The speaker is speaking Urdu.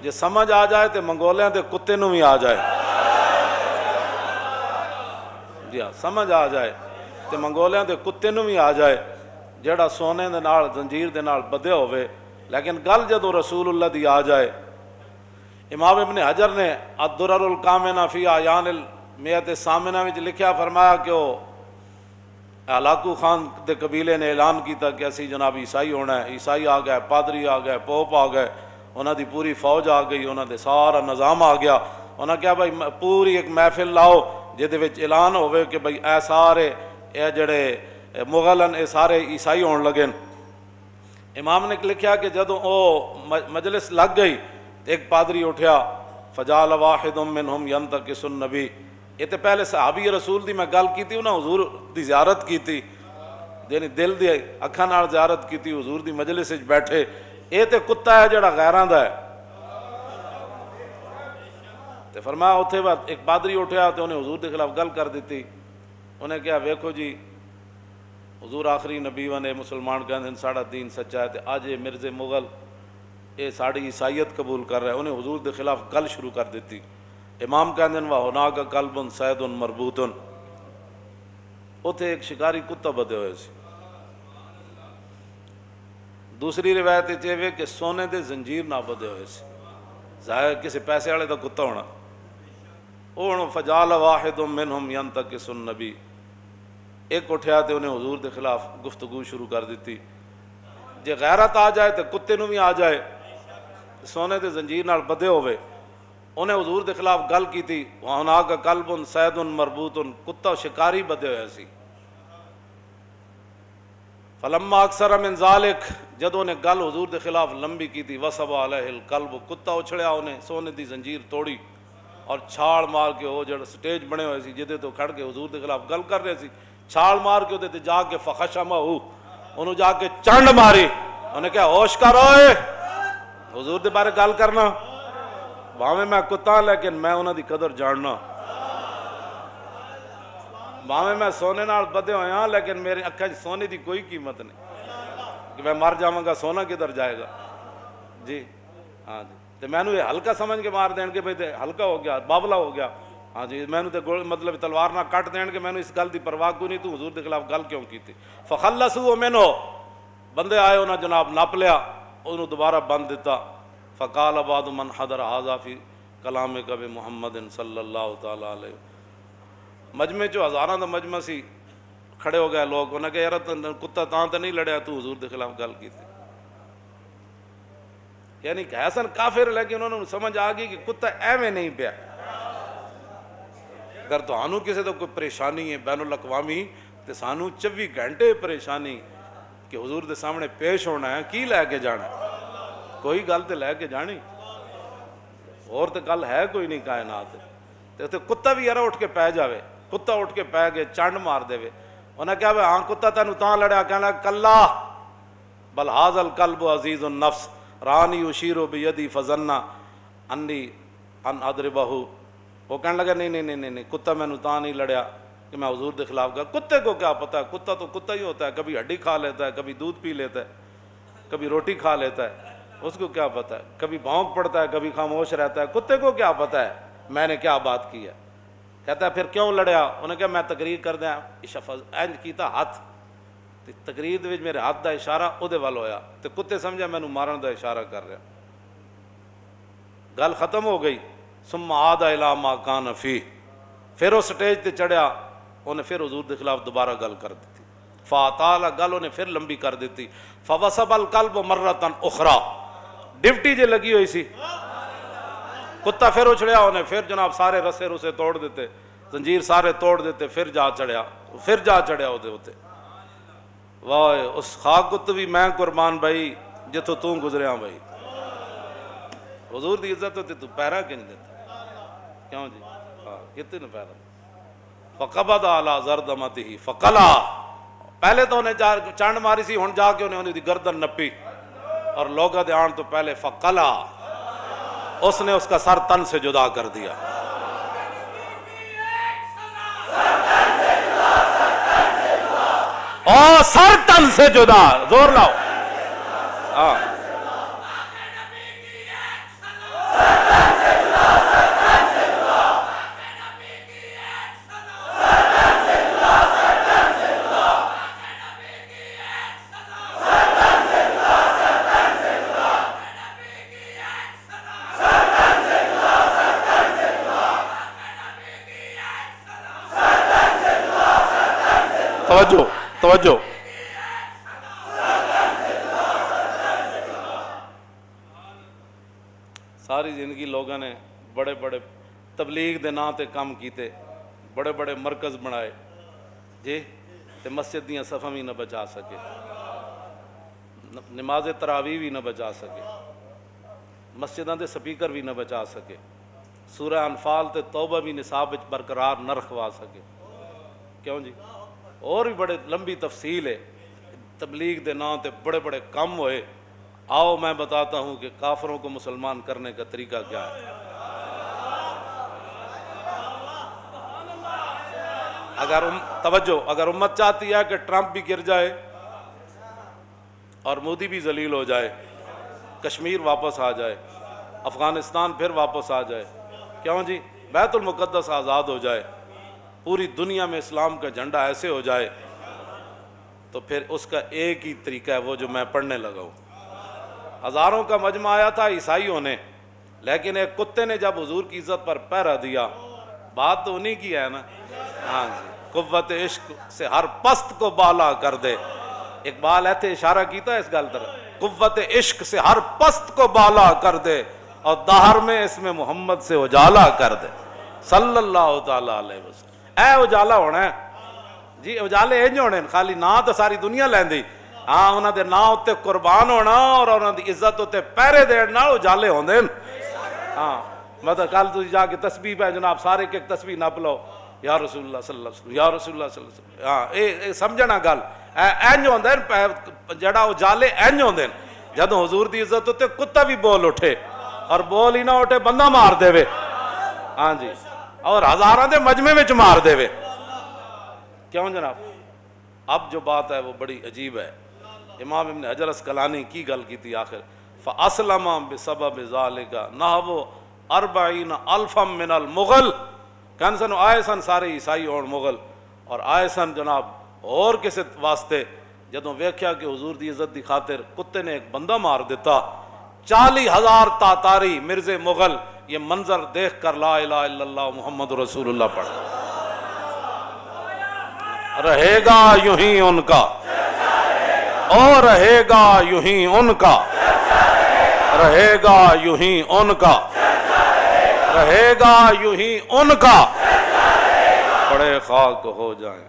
جے سمجھ آ جائے تو منگولیاں دے کتے نو بھی آ جائے. جی ہاں سمجھ آ جائے تو منگولیاں دے کتے نو بھی آ جائے جیڑا سونے دے نال زنجیر دے نال بدھیا ہوئے. لیکن گل جدو رسول اللہ دی آ جائے، امام ابن حجر نے الدرر الکامنہ فی اعیان المیت الثامنہ وچ لکھیا، فرمایا کہ وہ ہلاکو خان دے قبیلے نے اعلان کیتا کہ اسی جناب عیسائی ہونا ہے. عیسائی آ گئے، پادری آ گئے، پوپ آ گئے، انہاں دی پوری فوج آ گئی، انہاں دے سارا نظام آ گیا. انہاں کہا بھائی پوری ایک محفل لاؤ جہدے وچ اعلان ہوئے کہ بھائی اے سارے اے جڑے مغلن اے سارے عیسائی ہون لگے. امام نے لکھیا کہ جدوں او مجلس لگ گئی ایک پادری اٹھیا، فجعل واحد منہم ینتقص النبی. یہ تو پہلے صحابی رسول دی میں گل کیتی، انہاں حضور دی زیارت کیتی، یعنی دل دی اکھاں نال زیارت کیتی، حضور دی مجلس وچ بیٹھے. یہ تے کتا ہے جڑا غیراں دا ہے. تے فرمایا اتھے ایک پادری اٹھیا تے انہیں حضور دے خلاف گل کر دیتی. انہیں کہا ویکھو جی حضور آخری نبی بنے، مسلمان کہندے ہیں ساڑا دین سچا ہے، تے آج یہ مرزے مغل یہ ساڑی عیسائیت قبول کر رہا ہے. انہیں حضور دے خلاف گل شروع کر دیتی. امام کہندے ہیں وَهُنَاكَ قَلْبٌ صَيْدٌ مَرْبُوطٌ. اتھے ایک شکاری کتا بدے ہوئے سی. دوسری روایت یہ کہ سونے دے زنجیر نہ بدے ہوئے سی، ظاہر کسی پیسے والے دا کتا ہونا. وہ فجعل واحد منہم ینتقص النبی. ایک اٹھیا تے انہیں حضور دے خلاف گفتگو شروع کر دیتی. جے غیرت آ جائے تو کتے نو بھی آ جائے. سونے دے زنجیر نال بدے ہوئے انہیں حضور دے خلاف گل کی تھی. وَهُنَاكَ قَلْبٌ صَيْدٌ مَرْبُوطٌ. کتا شکاری بدے ہوئے سی. فلما اکثر من ذالک، جدوں نے گل حضور دے خلاف لمبی کی تھی، وصب علیہ القلب. کتا اچھڑیا، انہیں سونے دی زنجیر توڑی اور چھال مار کے وہ جڑا سٹیج بنے ہوئے سی جدے تو کھڑ کے حضور دے خلاف گل کر رہے سی، چھال مار کے تے جا کے فخشمہ انہوں جا کے چنڈ ماری. انہیں کہا ہوش کر اوئے، حضور دے بارے گل کرنا. باویں میں کتا لیکن میں انہاں دی قدر جاننا. باویں میں سونے نال بدے ہوئے ہاں لیکن میرے اکھاں سونے دی کوئی قیمت نہیں کہ میں مر جاواں گا سونا کدھر جائے گا. جی ہاں جی. تو میں نے یہ ہلکا سمجھ کے مار دین کے بھئی ہلکا ہو گیا، بابلا ہو گیا. ہاں جی میں نے مطلب تلوار نہ کٹ دین کے میں نے اس گل دی پرواہ کو نہیں، تو حضور دے خلاف گل کیوں کی تھی. فخلصوا منہ، بندے آئے انہاں جناب نپ لیا، انہوں دوبارہ بند دیتا. فقال بعض من حضر هذا فی کلامک بمحمد صلی اللہ تعالی علیہ. مجمع چو ہزاراں دا مجمع سی، کھڑے ہو گئے لوگ. انہوں نے کہا یار کتا تاں تے نہیں لڑیا، تو حضور دے خلاف گل کی تھی. یعنی کہ حسن کافر، لیکن انہوں نے سمجھ آ گئی کہ کتا ایویں نہیں پیا. اگر تو آنو کسی تو کوئی پریشانی ہے بین الاقوامی تو سانو 24 گھنٹے پریشانی کہ حضور دے سامنے پیش ہونا ہے، کی لے کے جانا ہے؟ کوئی گل تو لے کے جانی، اور تو گل ہے کوئی نہیں کائنات. تو کتا بھی یار اٹھ کے پہ جاوے، کتا اٹھ کے پہ گئے چنڈ مار دے. انہیں کہا ہاں کتا تینوں تاں لڑیا، کہنا کلا بل ھذا القلب عزیز النفس رانی یشیر بیدی فظنا انی ان اضربہ. وہ کہنے لگا نہیں نہیں نہیں نہیں کتا مینوں تاں نہیں لڑیا کہ میں حضور دے خلاف گیا. کتے کو کیا پتہ ہے، کتا تو کتا ہی ہوتا ہے، کبھی ہڈی کھا لیتا ہے، کبھی دودھ پی لیتا ہے، کبھی روٹی کھا لیتا ہے. اس کو کیا پتہ ہے، کبھی بھونک پڑتا ہے، کبھی خاموش رہتا ہے. کتے کو کیا پتہ ہے میں نے کیا بات کی ہے. کہتا ہے پھر کیوں لڑیا؟ انہیں کہا میں تقریر کر دیا اینج کیتا ہاتھ، تقریر وچ میرے ہاتھ دا اشارہ اودے وال ہویا تے کتے سمجھا مینوں مارن دا اشارہ کر رہا. گل ختم ہو گئی. ثم عاد الی ما کان فی. پھر وہ سٹیج تے چڑھیا، انہیں پھر حضور دے خلاف دوبارہ گل کر دیتی. فاطال گل انہیں پھر لمبی کر دیتی. فوسب القلب مرتن اخرى. ڈیوٹی جے لگی ہوئی سی، کتا پھر اچھڑیا، انہیں پھر جناب سارے رسے رسے توڑ دیتے، زنجیر سارے توڑ دیتے. پھر جا چڑھیا وہ ہوتے. واہ اس خاک کت بھی میں قربان بھائی جتوں تو گزریا بھائی. حضور دی عزت ہوتی تو پیرا کیوں نہیں دیتا؟ کیوں جی ہاں کتنے پیرا. فقبض علی زردمتہ فقلا. پہلے تو انہیں چانڈ ماری سی، ہن جا کے انہیں دی گردن نپی اور لوگا دے آن تو پہلے فقلا، اس نے اس کا سر تن سے جدا کر دیا. او سر تن سے جدا، زور لاؤ. ہاں توجہ توجہ. ساری زندگی لوگوں نے بڑے بڑے تبلیغ دے نام تے کام کیتے, بڑے بڑے مرکز بنائے جی, تے مسجد دیاں صفاں بھی نہ بچا سکے, نماز تراویح بھی نہ بچا سکے, مسجداں دے سپیکر بھی نہ بچا سکے, سورہ انفال تے توبہ بھی نصاب وچ برقرار نہ رکھوا سکے. کیوں جی؟ اور بھی بڑے لمبی تفصیل ہے. تبلیغ دے نام تے بڑے بڑے کام ہوئے. آؤ میں بتاتا ہوں کہ کافروں کو مسلمان کرنے کا طریقہ کیا ہے. توجہ, اگر امت چاہتی ہے کہ ٹرمپ بھی گر جائے اور مودی بھی ذلیل ہو جائے, کشمیر واپس آ جائے, افغانستان پھر واپس آ جائے, کیوں جی, بیت المقدس آزاد ہو جائے, پوری دنیا میں اسلام کا جھنڈا ایسے ہو جائے, تو پھر اس کا ایک ہی طریقہ ہے, وہ جو میں پڑھنے لگا ہوں. ہزاروں کا مجمع آیا تھا عیسائیوں نے, لیکن ایک کتے نے جب حضور کی عزت پر پہرا دیا, بات تو انہی کی ہے نا. ہاں جی, قوت عشق سے ہر پست کو بالا کر دے. اقبال ایتھے اشارہ کیتا ہے اس گل طرح, قوت عشق سے ہر پست کو بالا کر دے, اور دہر میں اس میں محمد سے اجالا کر دے صلی اللہ تعالیٰ علیہ وسلم. اے اجالا ہونا ہے جی, اجالے انج ہونے, خالی نا تو ساری دنیا لیندی, ہاں انہاں دے نا اتے قربان ہونا اور انہاں دی عزت اتے پہرے دین نال اجالے ہوندے. ہاں مطلب کل تسی جا کے تسبیح پہ جناب سارے ایک تسبیح نپ لو, یا رسول اللہ صلی اللہ علیہ وسلم, یا رسول اللہ صلی اللہ علیہ وسلم. ہاں اے سمجھنا گل اینج ہوندے جڑا اجالے اینج ہوندے. جدوں حضور دی عزت اتے کتا بھی بول اٹھے, اور بول ہی نہ اٹھے بندہ مار دے وے. ہاں جی, اور ہزاراں دے مجمع وچ مار دے وے. کیوں جناب؟ اب جو بات ہے وہ بڑی عجیب ہے. امام ابن حجر اسقلانی کی گل کی تھی آخر, فَأَسْلَمَ بِسَبَبِ ذَلِكَ نَحْوُ 40,000 من المغل. کہن سن آئے سن سارے عیسائی اور مغل, اور آئے سن جناب اور کسے واسطے, جدوں ویکھیا کہ حضور دی عزت دی خاطر کتے نے ایک بندہ مار دیتا, 40,000 تاتاری مرزے مغل یہ منظر دیکھ کر لا الہ الا اللہ محمد رسول اللہ پڑھ. رہے گا یوں ہی ان کا, اور رہے گا یوں ہی ان کا, رہے گا یوں ہی ان کا, رہے گا یوں ہی ان کا, پڑے خاک ہو جائیں.